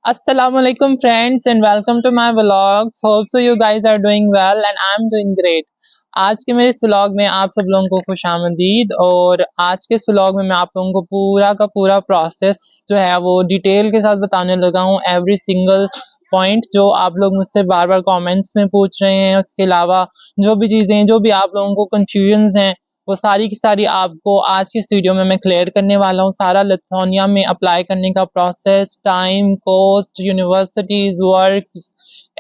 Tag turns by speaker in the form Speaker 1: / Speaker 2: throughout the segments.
Speaker 1: Assalamualaikum friends and welcome to my vlogs. Hope so you guys are doing well and I'm doing great. आज के मेरे इस vlog में आप सब लोगों को खुशामदीद। और आज के इस व्लॉग में मैं आप लोगों को पूरा का पूरा प्रोसेस जो है वो डिटेल के साथ बताने लगा हूँ। एवरी सिंगल पॉइंट जो आप लोग मुझसे बार बार कमेंट्स में पूछ रहे हैं, उसके अलावा जो भी चीज़ें जो भी आप लोगों को कंफ्यूजन्स हैं वो सारी की सारी आपको आज की इस वीडियो में मैं क्लियर करने वाला हूँ। सारा लिथुआनिया में अप्लाई करने का process, time, cost, universities, work,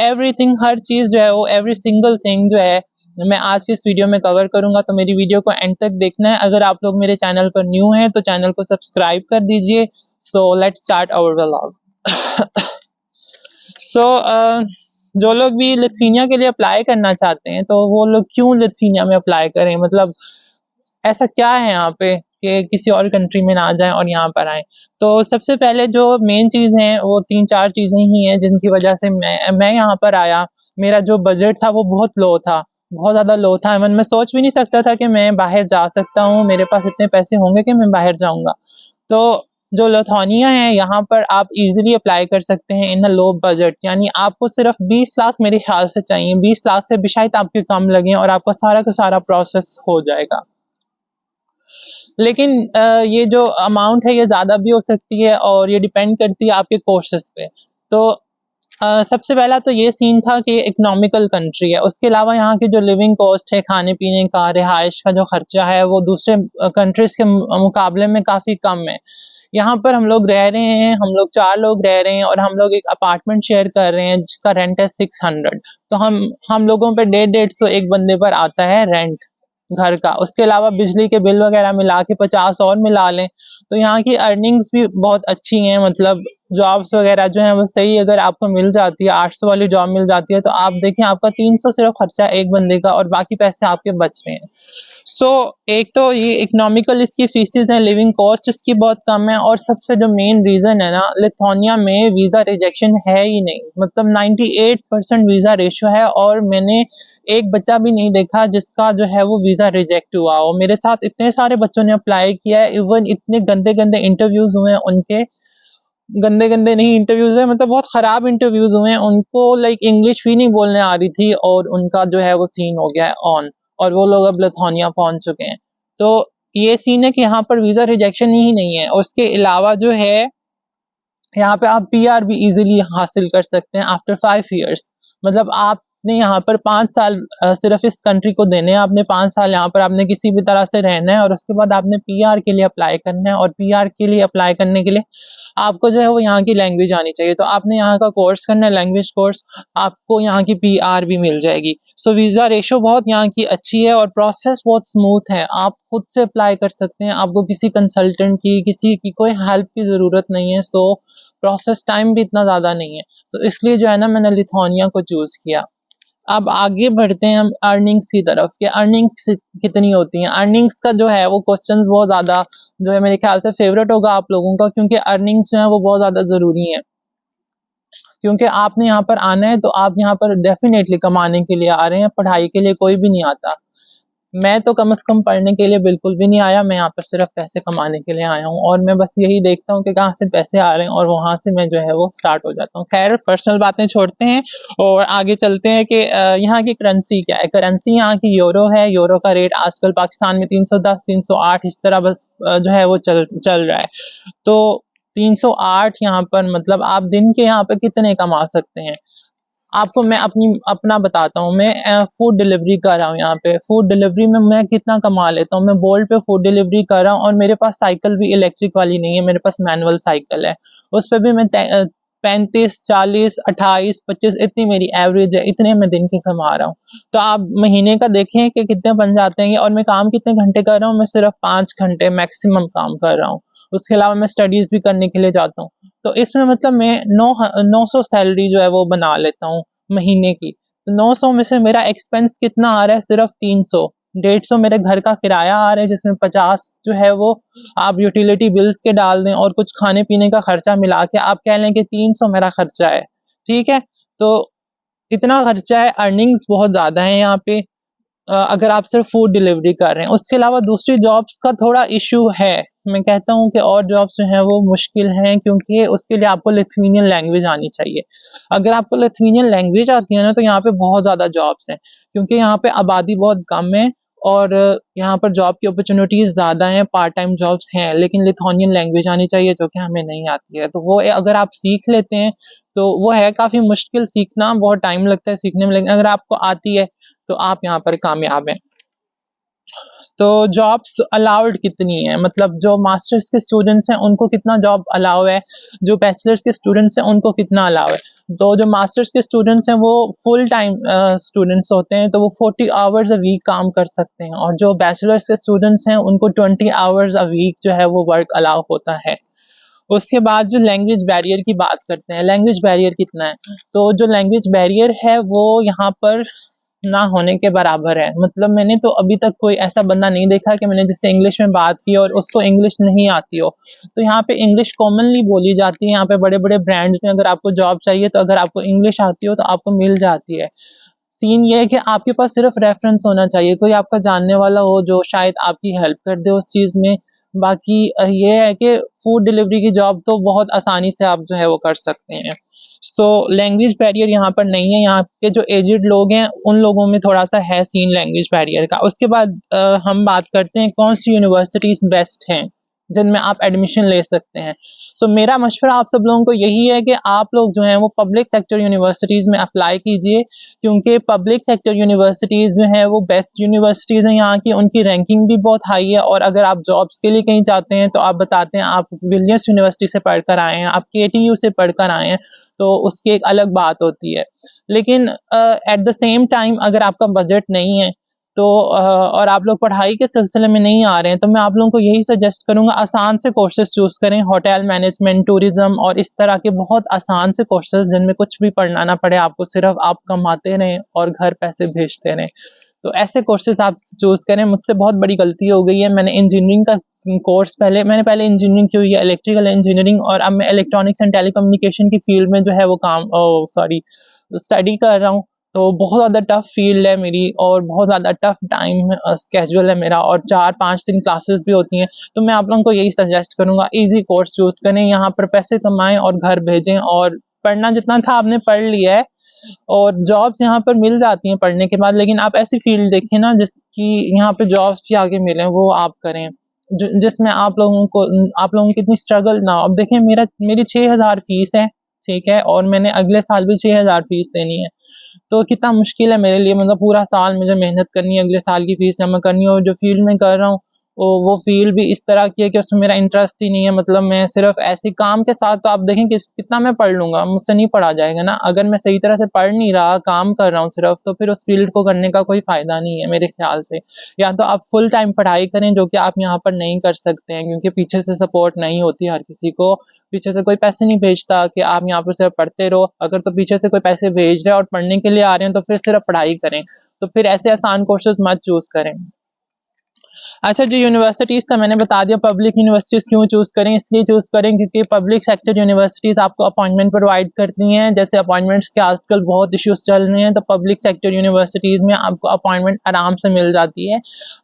Speaker 1: everything, हर चीज़ जो है वो एवरी सिंगल थिंग जो है मैं आज की इस वीडियो में कवर करूंगा। तो मेरी वीडियो को एंड तक देखना है। अगर आप लोग मेरे चैनल पर न्यू हैं तो चैनल को सब्सक्राइब कर दीजिए। So let's start our vlog. So जो लोग भी लिथुआनिया के लिए अप्लाई करना चाहते हैं तो वो लोग क्यों लिथुआनिया में अप्लाई करें, मतलब ऐसा क्या है यहाँ पे कि किसी और कंट्री में ना जाएं और यहाँ पर आएं। तो सबसे पहले जो मेन चीज़ है वो तीन चार चीज़ें ही हैं जिनकी वजह से मैं यहाँ पर आया। मेरा जो बजट था वो बहुत लो था, बहुत ज़्यादा लो था। मैं सोच भी नहीं सकता था कि मैं बाहर जा सकता हूँ, मेरे पास इतने पैसे होंगे कि मैं बाहर जाऊँगा। तो जो लिथुआनिया है यहाँ पर आप इजीली अप्लाई कर सकते हैं इन अ लो बजट। यानी आपको सिर्फ 20 लाख मेरे ख्याल से चाहिए, 20 लाख से भी शायद आपके कम लगे और आपका सारा का सारा प्रोसेस हो जाएगा। लेकिन ये जो अमाउंट है ये ज़्यादा भी हो सकती है और ये डिपेंड करती है आपके कोर्सेज पे। तो सबसे पहला तो ये सीन था कि इकोनॉमिकल कंट्री है। उसके अलावा यहाँ की जो लिविंग कॉस्ट है, खाने पीने का, रिहाइश का जो खर्चा है वो दूसरे कंट्रीज के मुकाबले में काफ़ी कम है। यहाँ पर हम लोग रह रहे हैं, हम लोग 4 लोग रह रहे हैं और हम लोग एक अपार्टमेंट शेयर कर रहे हैं जिसका रेंट है 600। तो हम लोगों पे 150 एक बंदे पर आता है रेंट घर का। उसके अलावा बिजली के बिल वगैरह मिला के 50 और मिला लें तो यहाँ की अर्निंग्स भी बहुत अच्छी हैं। मतलब जॉब्स वगैरह जो है वो सही अगर आपको मिल जाती है, 800 वाली जॉब मिल जाती है तो आप देखें आपका 300 सिर्फ खर्चा एक बंदे का और बाकी पैसे आपके बच रहे हैं। सो एक तो ये इकोनॉमिकल इसकी फीसिस हैं, लिविंग कॉस्ट इसकी बहुत कम है। और सबसे जो मेन रीज़न है ना, लिथुआनिया में वीज़ा रिजेक्शन है ही नहीं। मतलब 98% वीज़ा रेशो है और मैंने एक बच्चा भी नहीं देखा जिसका जो है वो वीज़ा रिजेक्ट हुआ हो। मेरे साथ इतने सारे बच्चों ने अप्लाई किया है, इवन इतने गंदे गंदे इंटरव्यूज हुए हैं उनके। गंदे गंदे नहीं इंटरव्यूज है, मतलब बहुत खराब इंटरव्यूज हुए हैं। उनको लाइक इंग्लिश भी नहीं बोलने आ रही थी और उनका जो है वो सीन हो गया है ऑन, और वो लोग अब लिथुआनिया पहुंच चुके हैं। तो ये सीन है कि यहाँ पर वीज़ा रिजेक्शन ही नहीं है। उसके अलावा जो है यहाँ पे आप पीआर भी इजीली हासिल कर सकते हैं आफ्टर 5 इयर्स। मतलब आपने यहाँ पर 5 साल सिर्फ इस कंट्री को देने हैं। आपने 5 साल यहाँ पर आपने किसी भी तरह से रहना है और उसके बाद आपने पीआर के लिए अप्लाई करना है। और पीआर के लिए अप्लाई करने के लिए आपको जो है वो यहाँ की लैंग्वेज आनी चाहिए। तो आपने यहाँ का कोर्स करना है, लैंग्वेज कोर्स, आपको यहाँ की पीआर भी मिल जाएगी। सो वीज़ा रेशो बहुत यहाँ की अच्छी है और प्रोसेस बहुत स्मूथ है। आप खुद से अप्लाई कर सकते हैं, आपको किसी कंसल्टेंट की, किसी की कोई हेल्प की ज़रूरत नहीं है। सो प्रोसेस टाइम भी इतना ज़्यादा नहीं है। तो इसलिए जो है ना मैंने लिथुआनिया को चूज़ किया। अब आगे बढ़ते हैं हम अर्निंग्स की तरफ कि अर्निंग्स कितनी होती हैं। अर्निंग्स का जो है वो क्वेश्चंस बहुत ज़्यादा जो है मेरे ख्याल से फेवरेट होगा आप लोगों का, क्योंकि अर्निंग्स जो है वो बहुत ज़्यादा ज़रूरी है। क्योंकि आपने यहाँ पर आना है तो आप यहाँ पर डेफिनेटली कमाने के लिए आ रहे हैं, पढ़ाई के लिए कोई भी नहीं आता। मैं तो कम से कम पढ़ने के लिए बिल्कुल भी नहीं आया, मैं यहाँ पर सिर्फ पैसे कमाने के लिए आया हूँ। और मैं बस यही देखता हूँ कि कहाँ से पैसे आ रहे हैं और वहां से मैं जो है वो स्टार्ट हो जाता हूँ। खैर पर्सनल बातें छोड़ते हैं और आगे चलते हैं कि यहाँ की करेंसी क्या है। करेंसी यहाँ की यूरो है। यूरो का रेट आजकल पाकिस्तान में 310 308 इस तरह बस जो है वो चल रहा है। तो 308 यहाँ पर मतलब आप दिन के यहाँ पर कितने कमा सकते हैं। आपको मैं अपना बताता हूँ। मैं फूड डिलीवरी कर रहा हूँ यहाँ पे। फूड डिलीवरी में मैं कितना कमा लेता हूँ। मैं बोल्ट पे फूड डिलीवरी कर रहा हूँ और मेरे पास साइकिल भी इलेक्ट्रिक वाली नहीं है, मेरे पास मैनुअल साइकिल है। उस पर भी मैं 35 40 28 25 इतनी मेरी एवरेज है, इतने मैं दिन के कमा रहा हूँ। तो आप महीने का देखें कि कितने बन जाते हैं। और मैं काम कितने घंटे कर रहा हूँ, मैं सिर्फ 5 घंटे मैक्सिमम काम कर रहा हूँ। उसके अलावा मैं स्टडीज भी करने के लिए जाता हूँ। तो इसमें मतलब मैं 900 सैलरी जो है वो बना लेता हूँ महीने की। तो 900 में से मेरा एक्सपेंस कितना आ रहा है, सिर्फ 300। 150 मेरे घर का किराया आ रहा है जिसमें 50 जो है वो आप यूटिलिटी बिल्स के डाल दें और कुछ खाने पीने का खर्चा मिला के आप कह लें कि 300 मेरा खर्चा है। ठीक है, तो इतना खर्चा है। अर्निंग्स बहुत ज़्यादा है यहाँ पे। अगर आप सिर्फ फूड डिलीवरी कर रहे हैं। उसके अलावा दूसरी जॉब्स का थोड़ा इशू है। मैं कहता हूँ कि और जॉब्स जो हैं वो मुश्किल हैं, क्योंकि उसके लिए आपको लिथुआनियन लैंग्वेज आनी चाहिए। अगर आपको लिथुआनियन लैंग्वेज आती है ना, तो यहाँ पे बहुत ज़्यादा जॉब्स हैं, क्योंकि यहाँ पे आबादी बहुत कम है और यहाँ पर जॉब की अपॉर्चुनिटीज़ ज़्यादा हैं, पार्ट टाइम जॉब्स हैं, लेकिन लिथुआनियन लैंग्वेज आनी चाहिए जो कि हमें नहीं आती है। तो वो अगर आप सीख लेते हैं तो वो है काफ़ी मुश्किल सीखना, बहुत टाइम लगता है सीखने में, लेकिन अगर आपको आती है तो आप यहाँ पर कामयाब हैं। तो जॉब्स अलाउड कितनी है, मतलब जो मास्टर्स के स्टूडेंट्स हैं उनको कितना जॉब अलाउ है, जो बैचलर्स के स्टूडेंट्स हैं उनको कितना अलाउ है। तो जो मास्टर्स के स्टूडेंट्स हैं वो फुल टाइम स्टूडेंट्स होते हैं, तो वो 40 आवर्स अ वीक काम कर सकते हैं, और जो बैचलर्स के स्टूडेंट्स हैं उनको 20 आवर्स अ वीक जो है वो वर्क अलाउ होता है। उसके बाद जो लैंग्वेज बैरियर की बात करते हैं, लैंग्वेज बैरियर कितना है, तो जो लैंग्वेज बैरियर है वो यहाँ पर ना होने के बराबर है। मतलब मैंने तो अभी तक कोई ऐसा बंदा नहीं देखा कि मैंने जिससे इंग्लिश में बात की और उसको इंग्लिश नहीं आती हो। तो यहाँ पे इंग्लिश कॉमनली बोली जाती है, यहाँ पे बड़े बड़े ब्रांड्स में अगर आपको जॉब चाहिए तो अगर आपको इंग्लिश आती हो तो आपको मिल जाती है। सीन ये है कि आपके पास सिर्फ रेफरेंस होना चाहिए, कोई आपका जानने वाला हो जो शायद आपकी हेल्प कर दे उस चीज़ में। बाकी ये है कि फूड डिलीवरी की जॉब तो बहुत आसानी से आप जो है वो कर सकते हैं। सो लैंग्वेज बैरियर यहाँ पर नहीं है, यहाँ के जो एजिड लोग हैं उन लोगों में थोड़ा सा है सीन लैंग्वेज बैरियर का। उसके बाद हम बात करते हैं कौन सी यूनिवर्सिटीज़ बेस्ट हैं जिनमें आप एडमिशन ले सकते हैं। सो मेरा मशवरा आप सब लोगों को यही है कि आप लोग जो हैं वो पब्लिक सेक्टर यूनिवर्सिटीज़ में अप्लाई कीजिए, क्योंकि पब्लिक सेक्टर यूनिवर्सिटीज़ जो हैं वो बेस्ट यूनिवर्सिटीज़ हैं यहाँ की, उनकी रैंकिंग भी बहुत हाई है। और अगर आप जॉब्स के लिए कहीं जाते हैं तो आप बताते हैं आप विलियम्स यूनिवर्सिटी से पढ़कर आए हैं, आप केटीयू से पढ़कर आए हैं, तो उसकी एक अलग बात होती है। लेकिन एट द सेम टाइम अगर आपका बजट नहीं है तो और आप लोग पढ़ाई के सिलसिले में नहीं आ रहे हैं, तो मैं आप लोगों को यही सजेस्ट करूंगा आसान से कोर्सेज चूज़ करें, होटल मैनेजमेंट, टूरिज्म और इस तरह के बहुत आसान से कोर्सेज जिनमें कुछ भी पढ़ना ना पड़े आपको, सिर्फ आप कमाते रहें और घर पैसे भेजते रहें। तो ऐसे कोर्सेज आप चूज़ करें। मुझसे बहुत बड़ी गलती हो गई है, मैंने इंजीनियरिंग का कोर्स मैंने पहले इंजीनियरिंग की हुई है, इलेक्ट्रिकल इंजीनियरिंग, और अब मैं इलेक्ट्रॉनिक्स एंड टेलीकम्युनिकेशन की फील्ड में जो है वो स्टडी कर रहा हूँ। तो बहुत ज़्यादा टफ फील्ड है मेरी और बहुत ज़्यादा टफ टाइम स्केड्यूल है मेरा, और 4-5 दिन क्लासेस भी होती हैं। तो मैं आप लोगों को यही सजेस्ट करूँगा इजी कोर्स चूज़ करें, यहाँ पर पैसे कमाएं और घर भेजें, और पढ़ना जितना था आपने पढ़ लिया है, और जॉब्स यहाँ पर मिल जाती हैं पढ़ने के बाद। लेकिन आप ऐसी फील्ड देखें ना जिसकी यहाँ पे जॉब्स भी आगे मिलें, वो आप करें जिसमें आप लोगों की इतनी स्ट्रगल ना हो। अब देखें मेरी 6,000 फीस है, ठीक है, और मैंने अगले साल भी 6,000 फीस देनी है। तो कितना मुश्किल है मेरे लिए, मतलब पूरा साल मुझे मेहनत करनी है, अगले साल की फीस जमा करनी है, और जो फील्ड में कर रहा हूँ वो फील्ड भी इस तरह की है कि उसमें मेरा इंटरेस्ट ही नहीं है। मतलब मैं सिर्फ ऐसे काम के साथ, तो आप देखें कि कितना मैं पढ़ लूँगा, मुझसे नहीं पढ़ा जाएगा ना। अगर मैं सही तरह से पढ़ नहीं रहा, काम कर रहा हूँ सिर्फ, तो फिर उस फील्ड को करने का कोई फ़ायदा नहीं है मेरे ख्याल से। या तो आप फुल टाइम पढ़ाई करें, जो कि आप यहाँ पर नहीं कर सकते हैं, क्योंकि पीछे से सपोर्ट नहीं होती हर किसी को, पीछे से कोई पैसे नहीं भेजता कि आप यहाँ पर सिर्फ पढ़ते रहो। अगर तो पीछे से कोई पैसे भेज रहे हैं और पढ़ने के लिए आ रहे हैं तो फिर सिर्फ पढ़ाई करें, तो फिर ऐसे आसान कोर्सेज मत चूज़ करें। अच्छा, जो यूनिवर्सिटीज़ का मैंने बता दिया, पब्लिक यूनिवर्सिटीज़ क्यों चूज़ करें, इसलिए चूज़ करें क्योंकि पब्लिक सेक्टर यूनिवर्सिटीज़ आपको अपॉइंटमेंट प्रोवाइड करती हैं। जैसे अपॉइंटमेंट्स के आजकल बहुत इश्यूज़ चल रहे हैं, तो पब्लिक सेक्टर यूनिवर्सिटीज़ में आपको अपॉइंटमेंट आराम से मिल जाती है।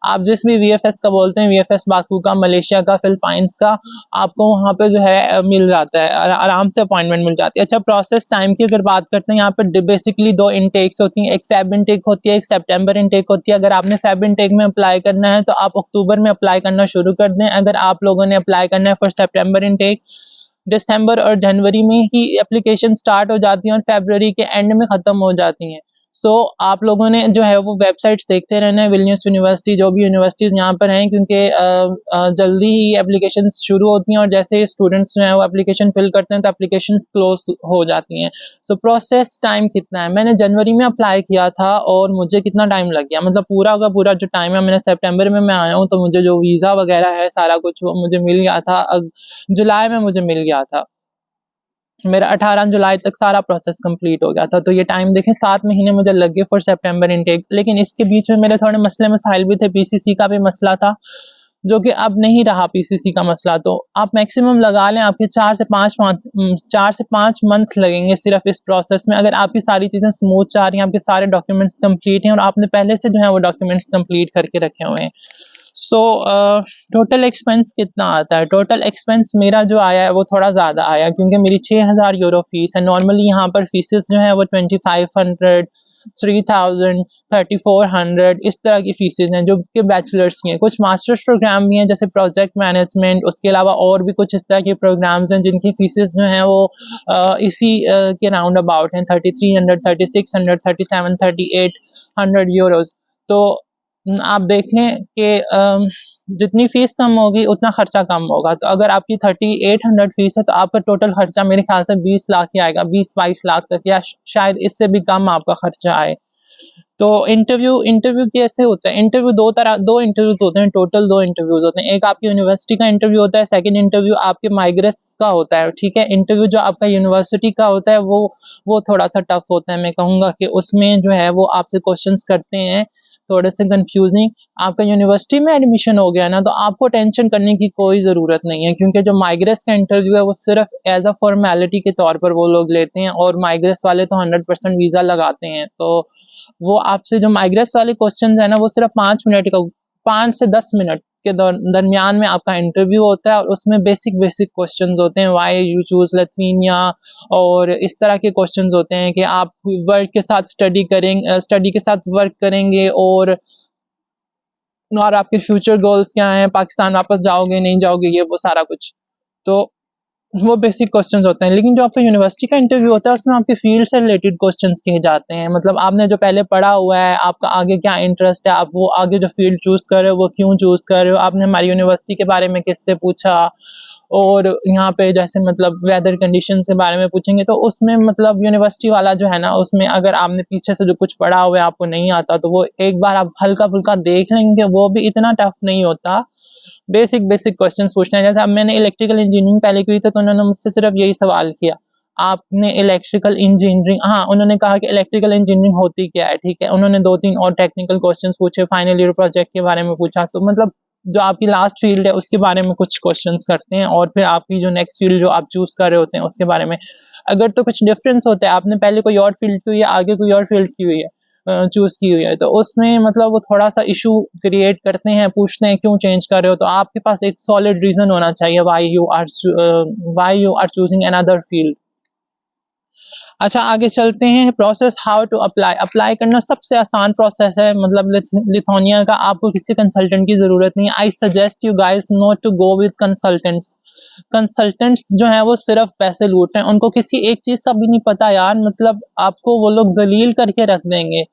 Speaker 1: आप जिस भी वीएफएस का बोलते हैं, वीएफएस बाकू का, मलेशिया का, फिलिपाइंस का, आपको वहाँ पे जो है मिल जाता है, आराम से अपॉइंटमेंट मिल जाती है। अच्छा, प्रोसेस टाइम की अगर बात करते हैं, यहाँ पर बेसिकली 2 इनटेक्स होती हैं, एक फेब इनटेक होती है, एक सितंबर इनटेक होती है। अगर आपने फेब इनटेक में अप्लाई करना है तो आप अक्टूबर में अप्लाई करना शुरू कर दें। अगर आप लोगों ने अप्लाई करना है फॉर सितंबर इनटेक, दिसंबर और जनवरी में ही एप्लीकेशन स्टार्ट हो जाती हैं और फरवरी के एंड में ख़त्म हो जाती हैं। सो आप लोगों ने जो है वो वेबसाइट्स देखते रहना है, विलियम्स यूनिवर्सिटी, जो भी यूनिवर्सिटीज़ यहाँ पर हैं, क्योंकि जल्दी ही एप्लीकेशन शुरू होती हैं, और जैसे स्टूडेंट्स जो हैं वो एप्लीकेशन फिल करते हैं तो एप्लीकेशन क्लोज हो जाती हैं। सो प्रोसेस टाइम कितना है, मैंने जनवरी में अप्लाई किया था और मुझे कितना टाइम लग गया, मतलब पूरा का पूरा जो टाइम है, मैंने सितंबर में मैं आया हूँ तो मुझे जो वीज़ा वगैरह है सारा कुछ वो मुझे मिल गया था, जुलाई में मुझे मिल गया था। मेरा 18 जुलाई तक सारा प्रोसेस कंप्लीट हो गया था। तो ये टाइम देखें, 7 महीने मुझे लग गए फॉर सितंबर इनटेक। लेकिन इसके बीच में मेरे थोड़े मसले मसाइल भी थे, पीसीसी का भी मसला था, जो कि अब नहीं रहा पीसीसी का मसला। तो आप मैक्सिमम लगा लें आपके 4 से 5 मंथ लगेंगे सिर्फ इस प्रोसेस में, अगर आपकी सारी चीज़ें स्मूथ जा रही हैं, आपके सारे डॉक्यूमेंट्स कंप्लीट हैं और आपने पहले से जो है वो डॉक्यूमेंट्स कंप्लीट करके रखे हुए हैं। सो टोटल एक्सपेंस कितना आता है? टोटल एक्सपेंस मेरा जो आया है वो थोड़ा ज़्यादा आया, क्योंकि मेरी 6,000 यूरो फीस है। नॉर्मली यहाँ पर फीसेस जो है वो 2500, 3000, 3400 इस तरह की फीसेज हैं जो कि बैचलर्स की हैं। कुछ मास्टर्स प्रोग्राम भी हैं जैसे प्रोजेक्ट मैनेजमेंट, उसके अलावा और भी कुछ इस तरह के प्रोग्राम्स हैं जिनकी फीसेज जो हैं वो इसी के राउंड अबाउट हैं, 3300, 3600, 37, 3800 यूरोज। तो आप देख लें कि जितनी फीस कम होगी उतना खर्चा कम होगा। तो अगर आपकी 3800 फीस है तो आपका टोटल खर्चा मेरे ख्याल से 20 लाख ही आएगा, 20-22 लाख तक, या शायद इससे भी कम आपका खर्चा आए। तो इंटरव्यू कैसे होता है? दो इंटरव्यूज होते हैं, टोटल 2 इंटरव्यूज होते हैं। एक आपकी यूनिवर्सिटी का इंटरव्यू होता है, सेकंड इंटरव्यू आपके माइग्रेस का होता है, ठीक है। इंटरव्यू जो आपका यूनिवर्सिटी का होता है वो थोड़ा सा टफ होता है। मैं कहूँगा कि उसमें जो है वो आपसे क्वेश्चंस करते हैं थोड़े से कंफ्यूजिंग। आपका यूनिवर्सिटी में एडमिशन हो गया ना तो आपको टेंशन करने की कोई ज़रूरत नहीं है, क्योंकि जो माइग्रेस का इंटरव्यू है वो सिर्फ एज अ फॉर्मेलिटी के तौर पर वो लोग लेते हैं, और माइग्रेस वाले तो 100% वीज़ा लगाते हैं। तो वो आपसे जो माइग्रेस वाले क्वेश्चन है ना वो सिर्फ 5 से 10 मिनट के दरमियान में आपका इंटरव्यू होता है, और उसमें बेसिक क्वेश्चंस होते हैं, व्हाई यू चूज लिथुआनिया, और इस तरह के क्वेश्चंस होते हैं कि आप वर्क के साथ स्टडी के साथ वर्क करेंगे, और आपके फ्यूचर गोल्स क्या हैं, पाकिस्तान वापस जाओगे नहीं जाओगे, ये वो सारा कुछ। तो वो बेसिक क्वेश्चंस होते हैं। लेकिन जो आपका यूनिवर्सिटी का इंटरव्यू होता है उसमें आपके फील्ड से रिलेटेड क्वेश्चंस किए जाते हैं। मतलब आपने जो पहले पढ़ा हुआ है, आपका आगे क्या इंटरेस्ट है, आप वो आगे जो फील्ड चूज कर रहे हो वो क्यों चूज कर रहे हो, आपने हमारी यूनिवर्सिटी के बारे में किससे पूछा, और यहाँ पे जैसे मतलब वेदर कंडीशन के बारे में पूछेंगे तो उसमें मतलब यूनिवर्सिटी वाला जो है ना उसमें अगर आपने पीछे से जो कुछ पढ़ा हुआ है आपको नहीं आता तो वो एक बार आप हल्का फुल्का देख लेंगे, वो भी इतना टफ नहीं होता। बेसिक क्वेश्चंस पूछते हैं। जैसे अब मैंने इलेक्ट्रिकल इंजीनियरिंग पहले की थी तो उन्होंने मुझसे सिर्फ यही सवाल किया, आपने इलेक्ट्रिकल इंजीनियरिंग, हाँ उन्होंने कहा कि इलेक्ट्रिकल इंजीनियरिंग होती क्या है, ठीक है। उन्होंने 2-3 और टेक्निकल क्वेश्चंस पूछे, फाइनल ईयर प्रोजेक्ट के बारे में पूछा। तो मतलब जो आपकी लास्ट फील्ड है उसके बारे में कुछ क्वेश्चंस करते हैं, और फिर आपकी जो नेक्स्ट फील्ड जो आप चूज कर रहे होते हैं उसके बारे में अगर तो कुछ डिफरेंस होता है, आपने पहले कोई और फील्ड की हुई है, आगे कोई और फील्ड की हुई है, चूज की हुई है, तो उसमें मतलब वो थोड़ा सा इशू क्रिएट करते हैं, पूछते हैं क्यों चेंज कर रहे हो। तो आपके पास एक सॉलिड रीजन होना चाहिए why you are choosing another field. अच्छा, आगे चलते हैं। प्रोसेस हाउ टू अप्लाई करना सबसे आसान प्रोसेस है। मतलब लिथुआनिया का आपको किसी कंसल्टेंट की जरूरत नहीं। I suggest you guys not to go with consultants जो है वो सिर्फ पैसे लूट रहे हैं, उनको किसी एक चीज का भी नहीं पता यार। मतलब आपको वो लोग जलील करके रख देंगे।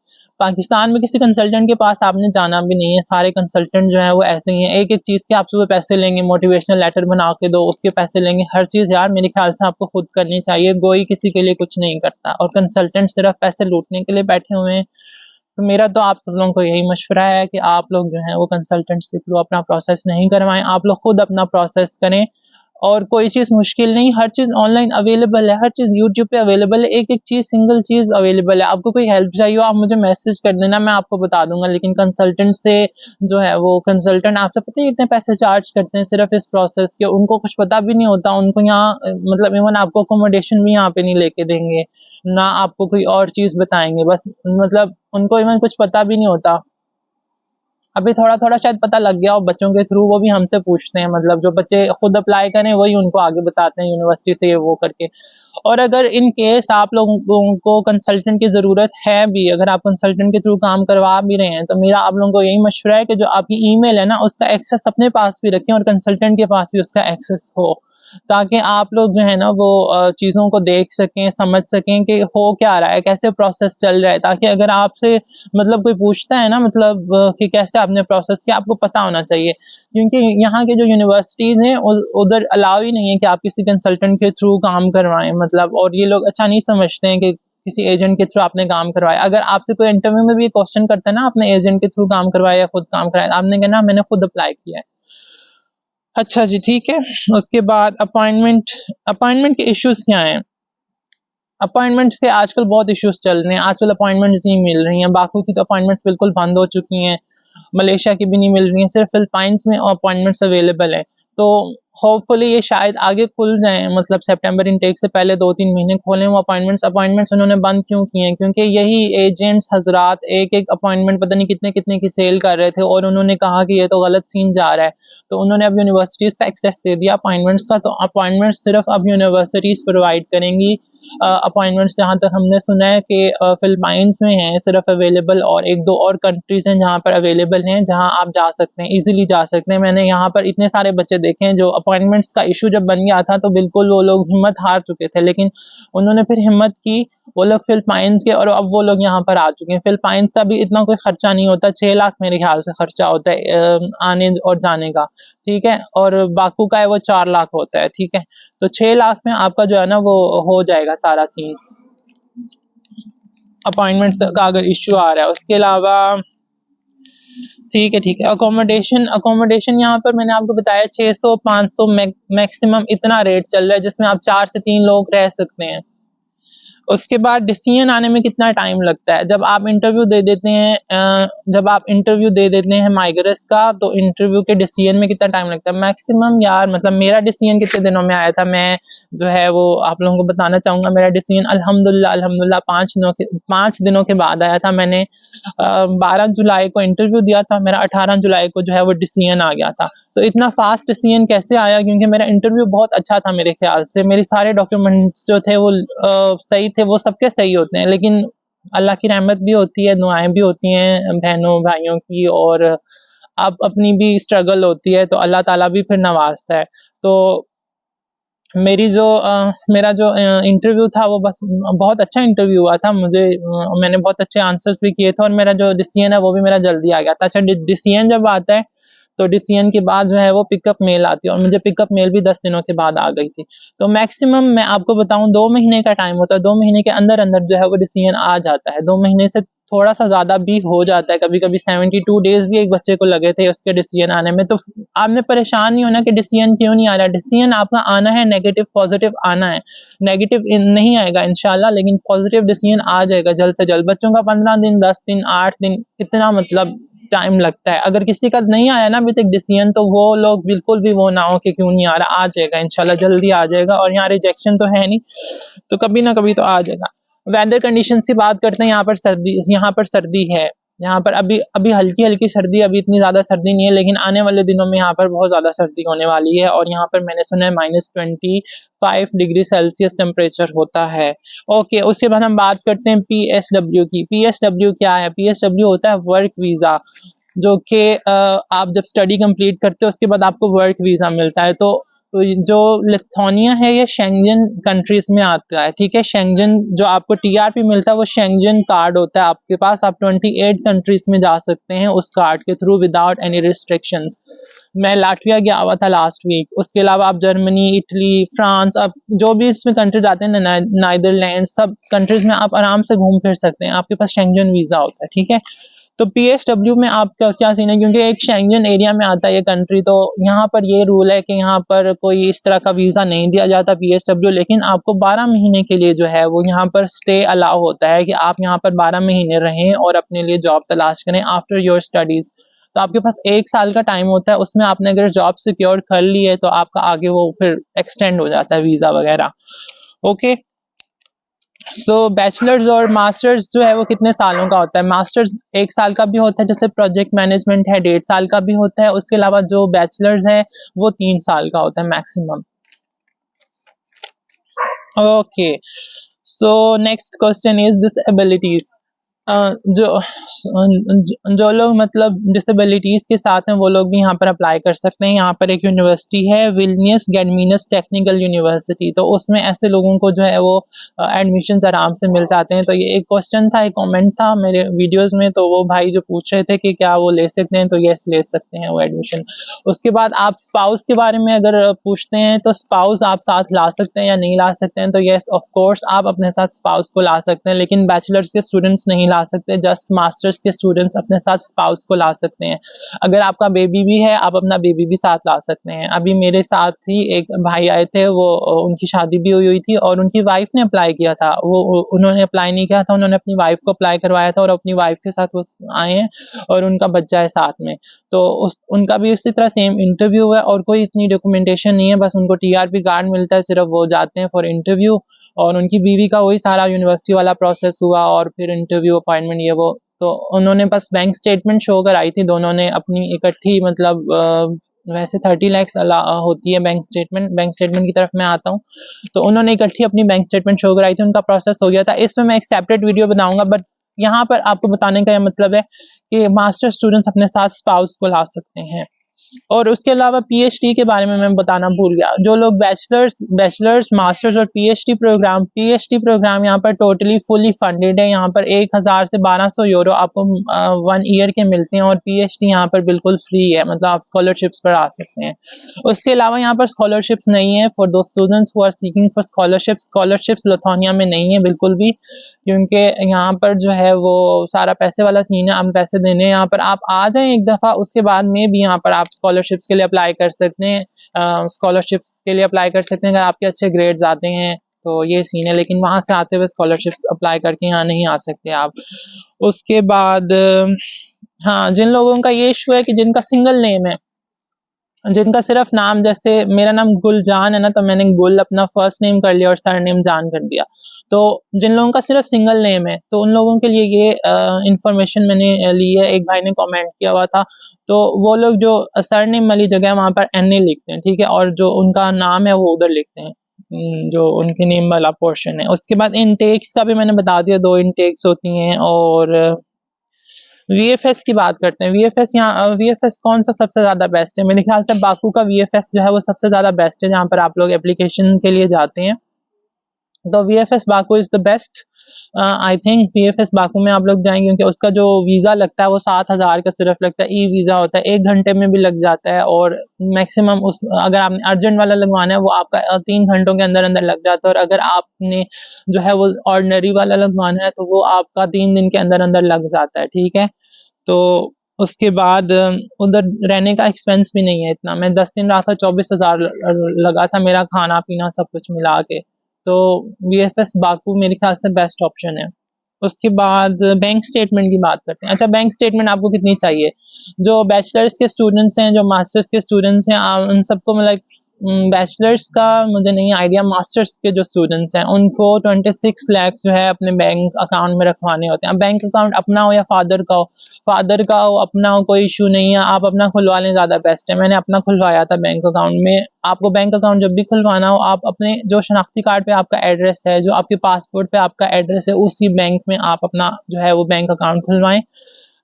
Speaker 1: पाकिस्तान में किसी कंसल्टेंट के पास आपने जाना भी नहीं है, सारे कंसल्टेंट जो है वो ऐसे ही हैं, एक एक चीज के आपसे वो पैसे लेंगे, मोटिवेशनल लेटर बना के दो उसके पैसे लेंगे, हर चीज यार मेरे ख्याल से आपको खुद करनी चाहिए। कोई किसी के लिए कुछ नहीं करता, और कंसल्टेंट सिर्फ पैसे लूटने के लिए बैठे हुए हैं। तो मेरा तो आप सब लोगों को यही मशवरा है कि आप लोग जो है वो कंसल्टेंट्स के थ्रू अपना प्रोसेस नहीं करवाएं, आप लोग खुद अपना प्रोसेस करें। और कोई चीज़ मुश्किल नहीं, हर चीज़ ऑनलाइन अवेलेबल है, हर चीज़ यूट्यूब पे अवेलेबल है, एक एक चीज़ सिंगल चीज़ अवेलेबल है। आपको कोई हेल्प चाहिए हो आप मुझे मैसेज कर देना, मैं आपको बता दूंगा। लेकिन कंसल्टेंट से जो है वो कंसल्टेंट आपसे पता है कितने पैसे चार्ज करते हैं सिर्फ इस प्रोसेस के, उनको कुछ पता भी नहीं होता। उनको यहाँ मतलब इवन आपको अकोमोडेशन भी यहाँ पे नहीं लेके देंगे, ना आपको कोई और चीज़ बताएंगे, बस मतलब उनको इवन कुछ पता भी नहीं होता। अभी थोड़ा थोड़ा शायद पता लग गया, और बच्चों के थ्रू वो भी हमसे पूछते हैं, मतलब जो बच्चे खुद अप्लाई करें वही उनको आगे बताते हैं यूनिवर्सिटी से ये वो करके। और अगर इन केस आप लोगों को कंसल्टेंट की ज़रूरत है भी, अगर आप कंसल्टेंट के थ्रू काम करवा भी रहे हैं, तो मेरा आप लोगों को यही मशवरा है कि जो आपकी ईमेल है ना उसका एक्सेस अपने पास भी रखें और कंसल्टेंट के पास भी उसका एक्सेस हो, ताकि आप लोग जो है ना वो चीज़ों को देख सकें, समझ सकें कि हो क्या रहा है, कैसे प्रोसेस चल रहा है। ताकि अगर आपसे मतलब कोई पूछता है ना मतलब कि कैसे आपने प्रोसेस किया, आपको पता होना चाहिए। क्योंकि यहाँ के जो यूनिवर्सिटीज़ हैं उधर अलाउ ही नहीं है कि आप किसी कंसल्टेंट के थ्रू काम करवाएं, मतलब। और ये लोग अच्छा नहीं समझते हैं कि किसी एजेंट के थ्रू आपने काम करवाया। अगर आपसे कोई इंटरव्यू में भी क्वेश्चन करता है ना आपने एजेंट के थ्रू काम करवाया या खुद काम कराया, आपने कहना मैंने खुद अप्लाई किया है। अच्छा जी, ठीक है। उसके बाद अपॉइंटमेंट के इश्यूज क्या हैं? अपॉइंटमेंट्स के आजकल बहुत इश्यूज चल रहे हैं, आजकल अपॉइंटमेंट्स नहीं मिल रही हैं, बाकी की तो अपॉइंटमेंट्स बिल्कुल बंद हो चुकी हैं। मलेशिया की भी नहीं मिल रही हैं, सिर्फ फिलिपाइंस में अपॉइंटमेंट्स अवेलेबल हैं। तो होपफुली ये शायद आगे खुल जाएँ, मतलब सितंबर इनटेक से पहले 2-3 महीने खोलें वो अपॉइंटमेंट्स उन्होंने बंद क्यों किए हैं? क्योंकि यही एजेंट्स हज़रात एक-एक अपॉइंटमेंट पता नहीं कितने-कितने की सेल कर रहे थे और उन्होंने कहा कि ये तो गलत सीन जा रहा है। तो उन्होंने अब यूनिवर्सिटीज़ पे एक्सेस दे दिया अपॉइंटमेंट्स का, तो अपॉइंटमेंट्स सिर्फ अब यूनिवर्सिटीज़ प्रोवाइड करेंगी। अपॉइंटमेंट्स जहाँ तक हमने सुना है कि फिलिपाइंस में हैं सिर्फ अवेलेबल, और 1-2 और कंट्रीज़ हैं जहाँ पर अवेलेबल हैं, जहाँ आप जा सकते हैं, ईज़िली जा सकते हैं। मैंने यहाँ पर इतने सारे बच्चे देखे हैं जो अपॉइंटमेंट्स का इश्यू जब बन गया था तो बिल्कुल वो लोग हिम्मत हार चुके थे, लेकिन उन्होंने फिर हिम्मत की, वो लोग फिलिपाइंस के, और अब वो लोग यहाँ पर आ चुके हैं। फिलिपाइंस का भी इतना कोई खर्चा नहीं होता, 6 लाख मेरे ख्याल से खर्चा होता है आने और जाने का, ठीक है, और बाकू का है वो 4 लाख होता है, ठीक है। तो 6 लाख में आपका जो है ना वो हो जाएगा सारा सीन, अपॉइंटमेंट्स का अगर इश्यू आ रहा है। उसके अलावा ठीक है, ठीक है, अकोमोडेशन अकोमोडेशन यहाँ पर मैंने आपको बताया 600-500 मैक्सिमम इतना रेट चल रहा है, जिसमें आप 4 से 3 लोग रह सकते हैं। उसके बाद डिसीजन आने में कितना टाइम लगता है? जब आप इंटरव्यू दे देते हैं माइग्रेस का, तो इंटरव्यू के डिसीजन में कितना टाइम लगता है? मैक्सिमम यार, मतलब मेरा डिसीजन कितने दिनों में आया था, मैं जो है वो आप लोगों को बताना चाहूँगा। मेरा डिसीजन अल्हम्दुलिल्लाह 5 दिनों के बाद आया था। मैंने 12 जुलाई को इंटरव्यू दिया था, मेरा 18 जुलाई को जो है वो डिसीजन आ गया था। तो इतना फास्ट डिसीजन कैसे आया? क्योंकि मेरा इंटरव्यू बहुत अच्छा था मेरे ख्याल से, मेरे सारे डॉक्यूमेंट्स जो थे वो सही थे, वो सबके सही होते हैं, लेकिन अल्लाह की रहमत भी होती है, दुआएं भी होती हैं बहनों भाइयों की, और अब अपनी भी स्ट्रगल होती है, तो अल्लाह ताला भी फिर नवाजता है। तो मेरा जो इंटरव्यू था वो बस बहुत अच्छा इंटरव्यू हुआ था, मैंने बहुत अच्छे आंसर्स भी किए थे, और मेरा जो डिसीजन है वो भी मेरा जल्दी आ गया था। अच्छा, डिसीजन जब आता है तो डिसीजन के बाद जो है वो पिकअप मेल आती है, और मुझे पिकअप मेल भी 10 दिनों के बाद आ गई थी। तो मैक्सिमम मैं आपको बताऊं 2 महीने का टाइम होता है, 2 महीने के अंदर अंदर जो है वो डिसीजन आ जाता है। 2 महीने से थोड़ा सा ज्यादा भी हो जाता है, कभी कभी 72 डेज भी एक बच्चे को लगे थे उसके डिसीजन आने में। तो आपने परेशान नहीं होना कि डिसीजन क्यों नहीं आ रहा, डिसीजन आपका आना है, नेगेटिव पॉजिटिव आना है। नेगेटिव नहीं आएगा इंशाल्लाह, लेकिन पॉजिटिव डिसीजन आ जाएगा जल्द से जल्द। बच्चों का 15 दिन, 10 दिन, 8 दिन, इतना मतलब टाइम लगता है। अगर किसी का नहीं आया ना अभी तक डिसीजन, तो वो लोग बिल्कुल भी वो ना हो कि क्यों नहीं आ रहा, आ जाएगा इंशाल्लाह, जल्दी आ जाएगा। और यहाँ रिजेक्शन तो है नहीं, तो कभी ना कभी तो आ जाएगा। वेदर कंडीशन की बात करते हैं, यहाँ पर सर्दी है। यहाँ पर अभी अभी हल्की हल्की सर्दी, अभी इतनी ज्यादा सर्दी नहीं है, लेकिन आने वाले दिनों में यहाँ पर बहुत ज्यादा सर्दी होने वाली है, और यहाँ पर मैंने सुना है -25 डिग्री सेल्सियस टेम्परेचर होता है। ओके, उसके बाद हम बात करते हैं PSW की। PSW क्या है? PSW होता है वर्क वीजा, जो कि आप जब स्टडी कंप्लीट करते हो उसके बाद आपको वर्क वीजा मिलता है। तो जो लिथुआनिया है ये शेंगन कंट्रीज में आता है, ठीक है। शेंगन जो आपको TRP मिलता है वो शेंगन कार्ड होता है आपके पास, आप 28 कंट्रीज में जा सकते हैं उस कार्ड के थ्रू विदाउट एनी रिस्ट्रिक्शंस। मैं लाटविया गया हुआ था लास्ट वीक। उसके अलावा आप जर्मनी, इटली, फ्रांस, आप जो भी इसमें कंट्रीज आते हैं ना, नीदरलैंड, सब कंट्रीज में आप आराम से घूम फिर सकते हैं, आपके पास शेंगन वीजा होता है, ठीक है। तो PSW में आपका क्या सीन है? क्योंकि एक शेंगन एरिया में आता है ये कंट्री, तो यहाँ पर ये रूल है कि यहाँ पर कोई इस तरह का वीजा नहीं दिया जाता PSW, लेकिन आपको 12 महीने के लिए जो है वो यहाँ पर स्टे अलाउ होता है कि आप यहाँ पर 12 महीने रहें और अपने लिए जॉब तलाश करें आफ्टर योर स्टडीज। तो आपके पास 1 साल का टाइम होता है, उसमें आपने अगर जॉब सिक्योर कर ली है तो आपका आगे वो फिर एक्सटेंड हो जाता है वीजा वगैरह। ओके, सो बैचलर्स और मास्टर्स जो है वो कितने सालों का होता है? मास्टर्स 1 साल का भी होता है, जैसे प्रोजेक्ट मैनेजमेंट है 1.5 साल का भी होता है। उसके अलावा जो बैचलर्स है वो 3 साल का होता है maximum. Okay, so next question is disabilities. जो लोग मतलब डिसेबिलिटीज के साथ हैं वो लोग भी यहाँ पर अप्लाई कर सकते हैं। यहाँ पर एक यूनिवर्सिटी है विल्नियस गैडमिनस टेक्निकल यूनिवर्सिटी, तो उसमें ऐसे लोगों को जो है वो एडमिशन आराम से मिल जाते हैं। तो ये एक क्वेश्चन था, एक कमेंट था मेरे वीडियोस में, तो वो भाई जो पूछ रहे थे कि क्या वो ले सकते हैं, तो यस ले सकते हैं वो एडमिशन। उसके बाद आप स्पाउस के बारे में अगर पूछते हैं तो स्पाउस आप साथ ला सकते हैं या नहीं ला सकते हैं, तो यस ऑफ कोर्स आप अपने साथ स्पाउस को ला सकते हैं, लेकिन बैचलर्स के स्टूडेंट्स नहीं ला सकते, जस्ट मास्टर्स के स्टूडेंट्स अपने साथ स्पाउस को ला सकते हैं। अगर आपका बेबी भी है, आप अपना बेबी भी साथ ला सकते हैं। अभी मेरे साथ ही एक भाई आए थे, वो उनकी शादी भी हुई थी और उनकी वाइफ ने अप्लाई किया था। वो उन्होंने अप्लाई नहीं किया था, उन्होंने अपनी वाइफ को अप्लाई करवाया था और अपनी वाइफ के साथ वो आए हैं और उनका बच्चा है साथ में। तो उनका भी उसी तरह सेम इंटरव्यू है और कोई इतनी डॉक्यूमेंटेशन नहीं है, बस उनको टीआरपी कार्ड मिलता है, सिर्फ वो जाते हैं फॉर इंटरव्यू। और उनकी बीवी का वही सारा यूनिवर्सिटी वाला प्रोसेस हुआ और फिर इंटरव्यू, अपॉइंटमेंट, ये वो। तो उन्होंने बस बैंक स्टेटमेंट शो कराई थी दोनों ने अपनी इकट्ठी, मतलब वैसे 30 लाख होती है बैंक स्टेटमेंट की तरफ मैं आता हूँ। तो उन्होंने इकट्ठी अपनी बैंक स्टेटमेंट शो कराई थी, उनका प्रोसेस हो गया था। इसमें मैं एक सेपरेट वीडियो बनाऊंगा, बट यहाँ पर आपको बताने का यह मतलब है कि मास्टर स्टूडेंट्स अपने साथ स्पाउस को ला सकते हैं। और उसके अलावा पीएचडी के बारे में मैं बताना भूल गया। जो लोग बैचलर्स, मास्टर्स और पीएचडी प्रोग्राम यहाँ पर टोटली फुली फंडेड है। यहाँ पर 1000 से 1200 यूरो आपको 1 ईयर के मिलते हैं और पीएचडी यहाँ पर बिल्कुल फ्री है, मतलब आप स्कॉलरशिप्स पर आ सकते हैं। उसके अलावा यहाँ पर स्कॉलरशिप्स नहीं है for the students who are seeking for scholarships Lithuania में नहीं है बिल्कुल भी, क्योंकि यहाँ पर जो है वो सारा पैसे वाला सीन है, हम पैसे देने। यहाँ पर आप आ जाएं एक दफ़ा, उसके बाद में भी यहाँ पर आप स्कॉलरशिप्स के लिए अप्लाई कर सकते हैं, अगर आपके अच्छे ग्रेड्स आते हैं तो ये सीन है। लेकिन वहाँ से आते हुए स्कॉलरशिप्स अप्लाई करके यहाँ नहीं आ सकते आप। उसके बाद हाँ, जिन लोगों का ये इशू है कि जिनका सिंगल नेम है, जिनका सिर्फ नाम, जैसे मेरा नाम गुलजान है ना, तो मैंने गुल अपना फर्स्ट नेम कर लिया और सर नेम जान कर दिया। तो जिन लोगों का सिर्फ सिंगल नेम है, तो उन लोगों के लिए ये इंफॉर्मेशन मैंने ली है। एक भाई ने कमेंट किया हुआ था, तो वो लोग जो सर नेम वाली जगह है वहाँ पर NA लिखते हैं, ठीक है, और जो उनका नाम है वो उधर लिखते हैं, जो उनके नेम वाला पोर्शन है। उसके बाद इनटेक्स का भी मैंने बता दिया, 2 इनटेक्स होती हैं। और वीएफएस की बात करते हैं। वीएफएस कौन सा सबसे ज़्यादा बेस्ट है? मेरे ख्याल से बाकू का वीएफएस जो है वो सबसे ज़्यादा बेस्ट है, जहाँ पर आप लोग एप्लीकेशन के लिए जाते हैं। तो VFS Baku is the best. I think VFS Baku में आप लोग जाएंगे, क्योंकि उसका जो वीज़ा लगता है वो 7000 का सिर्फ लगता है। ई वीज़ा होता है, 1 घंटे में भी लग जाता है। और मैक्सिमम अगर आपने अर्जेंट वाला लगवाना है वो आपका 3 घंटों के अंदर अंदर लग जाता है। और अगर आपने जो है वो ऑर्डिनरी वाला लगवाना है तो वो आपका 3 दिन के अंदर अंदर लग जाता है, ठीक है। तो उसके बाद उधर रहने का एक्सपेंस भी नहीं है इतना। मैं 10 दिन रहा था, 24,000 लगा था मेरा खाना पीना सब कुछ मिला के। तो वीएफएस बाकू मेरे ख्याल से बेस्ट ऑप्शन है। उसके बाद बैंक स्टेटमेंट की बात करते हैं। अच्छा, बैंक स्टेटमेंट आपको कितनी चाहिए? जो बैचलर्स के स्टूडेंट्स हैं, जो मास्टर्स के स्टूडेंट्स हैं, उन सबको मतलब बैचलर्स का मुझे नहीं आइडिया, मास्टर्स के जो स्टूडेंट्स हैं उनको 26 लाख जो है अपने बैंक अकाउंट में रखवाने होते हैं। अब बैंक अकाउंट अपना हो या फादर का हो, अपना हो, कोई इशू नहीं है, आप अपना खुलवा लें, ज़्यादा बेस्ट है। मैंने अपना खुलवाया था बैंक अकाउंट में। आपको बैंक अकाउंट जब भी खुलवाना हो, आप अपने जो शनाख्ती कार्ड पे आपका एड्रेस है, जो आपके पासपोर्ट पे आपका एड्रेस है, उसी बैंक में आप अपना जो है वो बैंक अकाउंट खुलवाएं।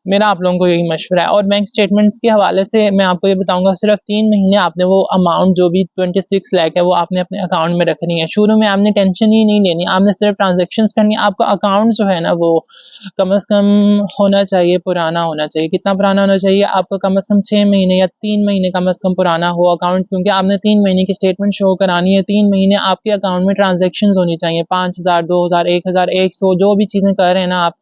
Speaker 1: मेरा आप लोगों को यही मशवरा है। और बैंक स्टेटमेंट के हवाले से मैं आपको ये बताऊंगा, सिर्फ 3 महीने आपने वो अमाउंट जो भी 26 लाख है वो आपने अपने अकाउंट में रखनी है। शुरू में आपने टेंशन ही नहीं लेनी, आपने सिर्फ ट्रांजेक्शन्स करनी है। आपका अकाउंट जो है ना वो कम से कम होना चाहिए, पुराना होना चाहिए। कितना पुराना होना चाहिए? आपका कम से कम 6 महीने या 3 महीने कम से कम पुराना हो अकाउंट, क्योंकि आपने 3 महीने की स्टेटमेंट शो करानी है। 3 महीने आपके अकाउंट में ट्रांजेक्शन होनी चाहिए, 5000, 2000, 1000, 100, जो भी चीज़ें कर रहे हैं ना आप,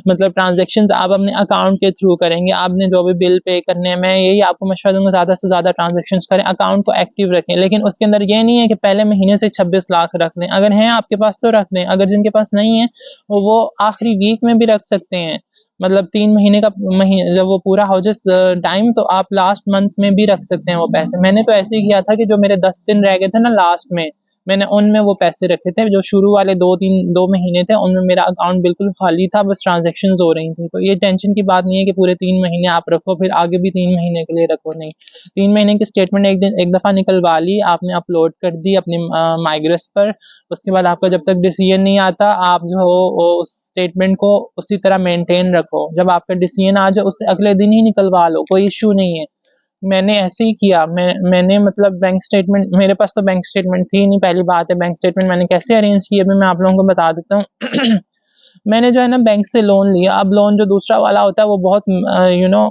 Speaker 1: मतलब ट्रांजेक्शन्स आप अपने अकाउंट के थ्रू करेंगे। आपने जो भी बिल पे करने हैं, मैं यही आपको मशवरा दूंगा, ज़्यादा से ज़्यादा ट्रांजेक्शन्स करें, अकाउंट को एक्टिव रखें। लेकिन उसके अंदर ये नहीं है कि पहले महीने से 26 लाख रख दें। अगर हैं आपके पास तो रख दें, अगर जिनके पास नहीं है वो आखिरी वीक में भी रख सकते हैं। मतलब 3 महीने का जब वो पूरा हो जाए टाइम, तो आप लास्ट मंथ में भी रख सकते हैं वो पैसे। मैंने तो ऐसे ही किया था कि जो मेरे 10 दिन रह गए थे ना लास्ट में, मैंने उनमें वो पैसे रखे थे। जो शुरू वाले 2 महीने थे उनमें मेरा अकाउंट बिल्कुल खाली था, बस ट्रांजैक्शंस हो रही थी। तो ये टेंशन की बात नहीं है कि पूरे 3 महीने आप रखो फिर आगे भी 3 महीने के लिए रखो, नहीं। 3 महीने की स्टेटमेंट एक दफ़ा निकलवा ली आपने, अपलोड कर दी अपनी माइग्रेस पर। उसके बाद आपका जब तक डिसीजन नहीं आता, आप जो हो उस स्टेटमेंट को उसी तरह मेंटेन रखो। जब आपका डिसीजन आ जाए उससे अगले दिन ही निकलवा लो, कोई इशू नहीं है। मैंने ऐसे ही किया। मैंने मतलब बैंक स्टेटमेंट, मेरे पास तो बैंक स्टेटमेंट थी नहीं, पहली बात है। बैंक स्टेटमेंट मैंने कैसे अरेंज की अभी मैं आप लोगों को बता देता हूँ। मैंने जो है ना बैंक से लोन लिया। अब लोन जो दूसरा वाला होता है वो बहुत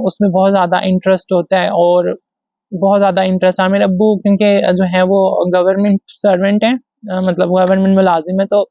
Speaker 1: उसमें बहुत ज़्यादा इंटरेस्ट होता है, और बहुत ज़्यादा इंटरेस्ट है। मेरे अब्बू क्योंकि जो है वो गवर्नमेंट सर्वेंट हैं, मतलब गवर्नमेंट मुलाजिम है, तो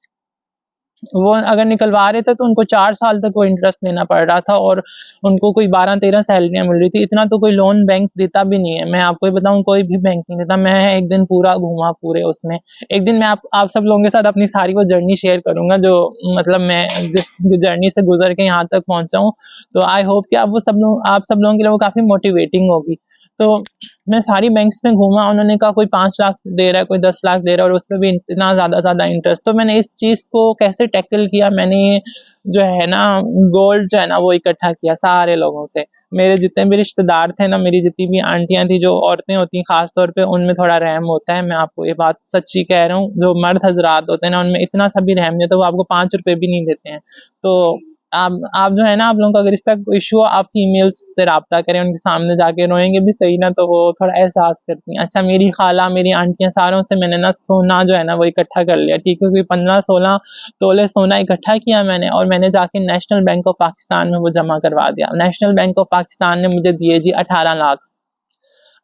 Speaker 1: वो अगर निकलवा रहे थे तो उनको 4 साल तक वो इंटरेस्ट देना पड़ रहा था और उनको कोई 12-13 सैलरियाँ मिल रही थी। इतना तो कोई लोन बैंक देता भी नहीं है। मैं आपको ये बताऊँ, कोई भी बैंक नहीं देता। मैं एक दिन पूरा घूमा पूरे उसमें। एक दिन मैं आप सब लोगों के साथ अपनी सारी वो जर्नी शेयर करूँगा जो मतलब मैं जिस जर्नी से गुज़र के यहाँ तक पहुँचा हूँ। तो आई होप कि आप सब लोगों के लिए वो काफ़ी मोटिवेटिंग होगी। तो मैं सारी बैंक्स में घूमा, उन्होंने कहा कोई 5 लाख दे रहा है, कोई 10 लाख दे रहा है और उसपे भी इतना ज़्यादा इंटरेस्ट। तो मैंने इस चीज़ को कैसे टैकल किया, मैंने जो है ना गोल्ड जो है ना वो इकट्ठा किया सारे लोगों से। मेरे जितने भी रिश्तेदार थे ना, मेरी जितनी भी आंटियाँ थी, जो औरतें होती हैं ख़ास तौर पे, उनमें थोड़ा रहम होता है। मैं आपको ये बात सच्ची कह रहा हूँ, जो मर्द हज़रात होते हैं ना उनमें इतना सा भी रहम नहीं होता, वो आपको 5 रुपए भी नहीं देते हैं। तो आप जो है ना, आप लोगों को अगर इस तरह कोई इश्यू हो, आप फीमेल्स से राब्ता करें, उनके सामने जाके रोएँगे भी सही ना तो वो थोड़ा एहसास करती हैं। अच्छा, मेरी खाला, मेरी आंटियाँ, सारों से मैंने ना सोना जो है ना वो इकट्ठा कर लिया, ठीक है? कोई 15-16 तोले सोना इकट्ठा किया मैंने और मैंने जाके नेशनल बैंक ऑफ पाकिस्तान में वो जमा करवा दिया। नेशनल बैंक ऑफ पाकिस्तान ने मुझे दिए जी 18 लाख।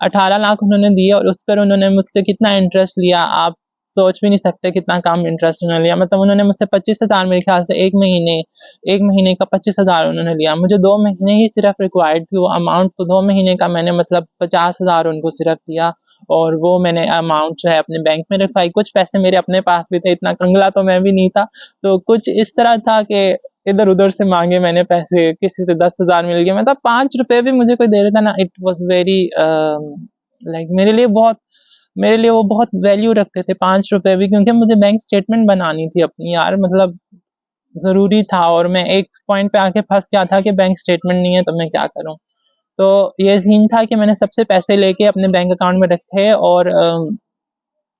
Speaker 1: 18 लाख उन्होंने दिए और उस पर उन्होंने मुझसे कितना इंटरेस्ट लिया, आप सोच भी नहीं सकते कितना कम इंटरेस्ट उन्होंने लिया। मतलब उन्होंने मुझसे 25,000 मेरे ख्याल से 1 महीने का 25,000 उन्होंने लिया। मुझे 2 महीने ही सिर्फ रिक्वायर्ड थी वो अमाउंट, तो 2 महीने का मैंने मतलब 50,000 उनको सिर्फ दिया और वो मैंने अमाउंट जो है अपने बैंक में रखवाई। कुछ पैसे मेरे अपने पास भी थे, इतना कंगला तो मैं भी नहीं था। तो कुछ इस तरह था कि इधर-उधर से माँगे मैंने पैसे, किसी से 10,000 मिल गए, मतलब 5 रुपए भी मुझे कोई दे रहा था ना, इट वाज़ वेरी लाइक मेरे लिए वो बहुत वैल्यू रखते थे 5 रुपए भी, क्योंकि मुझे बैंक स्टेटमेंट बनानी थी अपनी यार, मतलब ज़रूरी था और मैं एक पॉइंट पे आके फँस गया था कि बैंक स्टेटमेंट नहीं है तो मैं क्या करूँ? तो ये सीन था कि मैंने सबसे पैसे लेके अपने बैंक अकाउंट में रखे और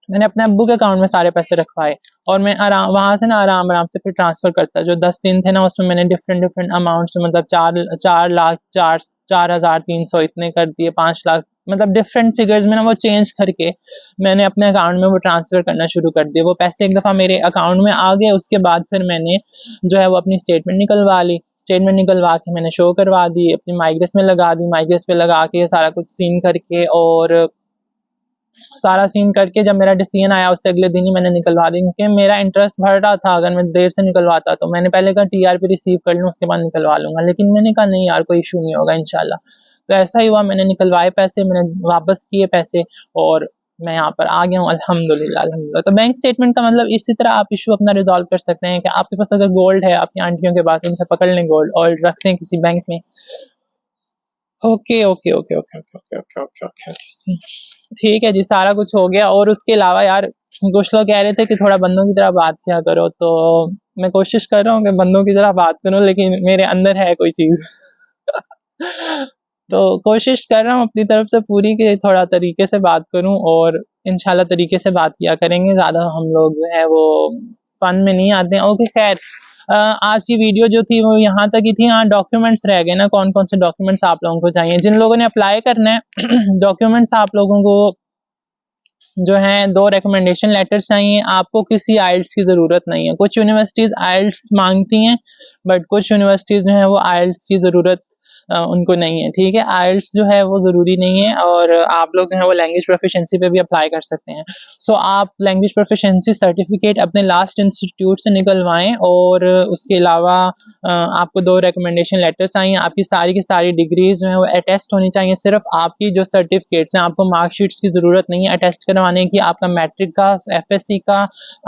Speaker 1: मैंने अपने अब्बू के अकाउंट में सारे पैसे रखवाए और मैं वहाँ से ना आराम-आराम से फिर ट्रांसफ़र करता। जो 10 दिन थे ना उसमें मैंने डिफरेंट अमाउंट्स मतलब 4 लाख 4,300 इतने कर दिए, 5 लाख, मतलब डिफरेंट फिगर्स में ना वो चेंज करके मैंने अपने अकाउंट में वो ट्रांसफ़र करना शुरू कर दिए। वो पैसे एक दफ़ा मेरे अकाउंट में आ गए, उसके बाद फिर मैंने जो है वो अपनी स्टेटमेंट निकलवा ली। स्टेटमेंट निकलवा के मैंने शो करवा दी, अपनी माइग्रेस में लगा दी, माइग्रेस पे लगा के सारा कुछ सीन करके और सारा सीन करके जब मेरा डिसीजन आया उससे अगले दिन ही मैंने निकलवा दी, क्योंकि मेरा इंटरेस्ट भर रहा था। अगर मैं देर से निकलवाता तो मैंने पहले कहा टीआरपी रिसीव कर लूँ उसके बाद निकलवा लूँगा, लेकिन मैंने कहा नहीं यार कोई इश्यू नहीं होगा इंशाल्लाह। तो ऐसा ही हुआ, मैंने निकलवाए पैसे, मैंने वापस किए पैसे और मैं यहाँ पर आ गया हूँ अल्हम्दुलिल्लाह। तो बैंक स्टेटमेंट का मतलब इसी तरह आप इश्यू अपना रिज़ॉल्व कर सकते हैं कि आपके पास अगर गोल्ड है, आपकी आंटियों के पास, उनसे पकड़ लें गोल्ड और रख दें किसी बैंक में। Okay, okay, okay, okay, okay, okay, okay, okay, okay, okay. ठीक है जी, सारा कुछ हो गया और उसके अलावा यार कुछ लोग कह रहे थे कि थोड़ा बंदों की तरह बात किया करो, तो मैं कोशिश कर रहा हूँ कि बंदों की तरह बात करूँ, लेकिन मेरे अंदर है कोई चीज़। तो कोशिश कर रहा हूँ अपनी तरफ से पूरी कि थोड़ा तरीके से बात करूँ और इंशाल्लाह तरीके से बात किया करेंगे। ज़्यादा हम लोग जो है वो फन में नहीं आते हैं। ओके खैर, आज की वीडियो जो थी वो यहाँ तक ही थी। हाँ, डॉक्यूमेंट्स रह गए ना, कौन-कौन से डॉक्यूमेंट्स आप लोगों को चाहिए? जिन लोगों ने अप्लाई करना है डॉक्यूमेंट्स आप लोगों को जो है 2 रिकमेंडेशन लेटर्स चाहिए। आपको किसी आइल्स की ज़रूरत नहीं है। कुछ यूनिवर्सिटीज़ आइल्स माँगती हैं, बट कुछ यूनिवर्सिटीज़ जो हैं वो आइल्स की ज़रूरत उनको नहीं है, ठीक है? आइल्स जो है वो ज़रूरी नहीं है और आप लोग जो है वो लैंग्वेज प्रोफिशिएंसी पे भी अप्लाई कर सकते हैं। सो आप लैंग्वेज प्रोफिशिएंसी सर्टिफिकेट अपने लास्ट इंस्टीट्यूट से निकलवाएँ और उसके अलावा आपको 2 रिकमेंडेशन लेटर्स चाहिए। आपकी सारी की सारी डिग्रीज़ जो हैं वो अटेस्ट होनी चाहिए। सिर्फ़ आपकी जो सर्टिफिकेट्स हैं, आपको मार्कशीट्स की ज़रूरत नहीं है अटेस्ट करवाने की। आपका मैट्रिक का, एफएससी का,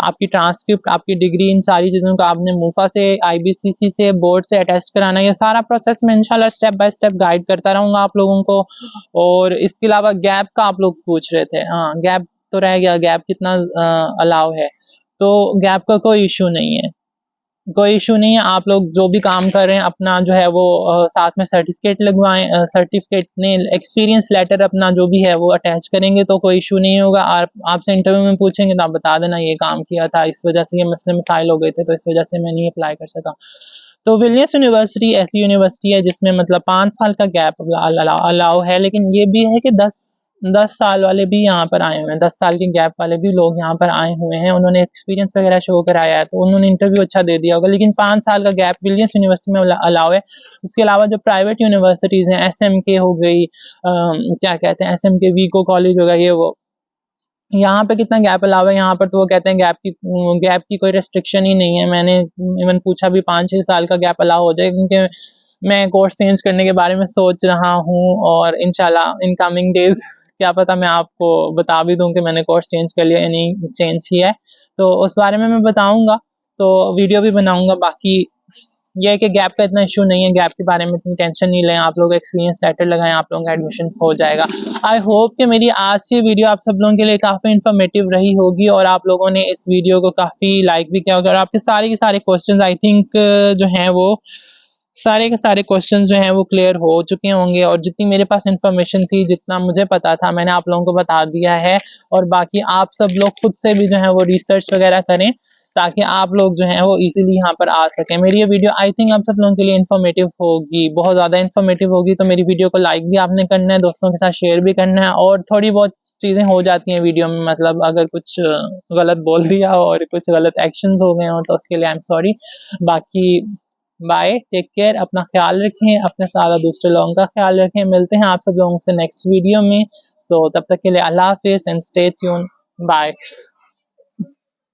Speaker 1: आपकी ट्रांसक्रिप्ट, आपकी डिग्री, इन सारी चीज़ों का आपने मुफा से, आईबीसीसी से, बोर्ड से अटेस्ट कराना है। ये सारा प्रोसेस मैं इंशाल्लाह स्टेप बाय स्टेप गाइड करता रहूँगा आप लोगों को। और इसके अलावा गैप का आप लोग पूछ रहे थे। हाँ, गैप तो रह गया, गैप कितना अलाउ है। तो गैप का कोई इश्यू नहीं है। कोई इश्यू नहीं है, आप लोग जो भी काम कर रहे हैं अपना जो है वो साथ में सर्टिफिकेट लगवाएँ, सर्टिफिकेट नहीं, एक्सपीरियंस लेटर अपना जो भी है वो अटैच करेंगे तो कोई इश्यू नहीं होगा। आप आपसे इंटरव्यू में पूछेंगे तो आप बता देना ये काम किया था, इस वजह से ये मसले मसाइल हो गए थे, तो इस वजह से मैं नहीं अप्लाई कर सका। तो विलियम्स यूनिवर्सिटी ऐसी यूनिवर्सिटी है जिसमें मतलब 5 साल का गैप अलाउ है, लेकिन ये भी है कि 10 साल वाले भी यहाँ पर आए हुए हैं, 10 साल के गैप वाले भी लोग यहाँ पर आए हुए हैं। उन्होंने एक्सपीरियंस वगैरह शो कराया है, तो उन्होंने इंटरव्यू अच्छा दे दिया होगा, लेकिन 5 साल का गैप विलियम्स यूनिवर्सिटी में अलाउ है। उसके अलावा जो प्राइवेट यूनिवर्सिटीज़ हैं, एसएमके हो गई, क्या कहते हैं, एसएमके वीको कॉलेज हो गया, ये वो यहाँ पे कितना गैप अलावा है, यहाँ पर तो वो कहते हैं गैप की कोई रेस्ट्रिक्शन ही नहीं है। मैंने इवन पूछा भी 5-6 साल का गैप अलाउ हो जाए, क्योंकि मैं कोर्स चेंज करने के बारे में सोच रहा हूँ और इंशाल्लाह इन कमिंग डेज क्या पता मैं आपको बता भी दूं कि मैंने कोर्स चेंज कर लिया या नहीं चेंज किया है, तो उस बारे में मैं बताऊंगा, तो वीडियो भी बनाऊंगा। बाकी ये है कि गैप का इतना इशू नहीं है, गैप के बारे में इतनी टेंशन नहीं लें, आप लोग एक्सपीरियंस लेटर लगाएं, आप लोगों का एडमिशन हो जाएगा। आई होप कि मेरी आज की वीडियो आप सब लोगों के लिए काफ़ी इन्फॉर्मेटिव रही होगी और आप लोगों ने इस वीडियो को काफ़ी लाइक भी किया होगा और आपके सारे के सारे क्वेश्चंस आई थिंक जो हैं वो सारे के सारे क्वेश्चंस जो हैं वो क्लियर हो चुके होंगे, और जितनी मेरे पास इंफॉर्मेशन थी, जितना मुझे पता था, मैंने आप लोगों को बता दिया है। और बाकी आप सब लोग खुद से भी जो है वो रिसर्च वगैरह करें, ताकि आप लोग जो हैं वो इजीली यहाँ पर आ सकें। मेरी ये वीडियो आई थिंक आप सब लोगों के लिए इन्फॉर्मेटिव होगी, बहुत ज़्यादा इन्फॉर्मेटिव होगी, तो मेरी वीडियो को लाइक भी आपने करना है, दोस्तों के साथ शेयर भी करना है। और थोड़ी बहुत चीज़ें हो जाती हैं वीडियो में, मतलब अगर कुछ गलत बोल दिया और कुछ गलत एक्शंस हो गए हों तो उसके लिए आई एम सॉरी। बाकी बाय, टेक केयर, अपना ख्याल रखें, अपने सारा दूसरे लोगों का ख्याल रखें। मिलते हैं आप सब लोगों से नेक्स्ट वीडियो में। सो तब तक के लिए अल्लाह हाफिज़ एंड स्टे ट्यून, बाय।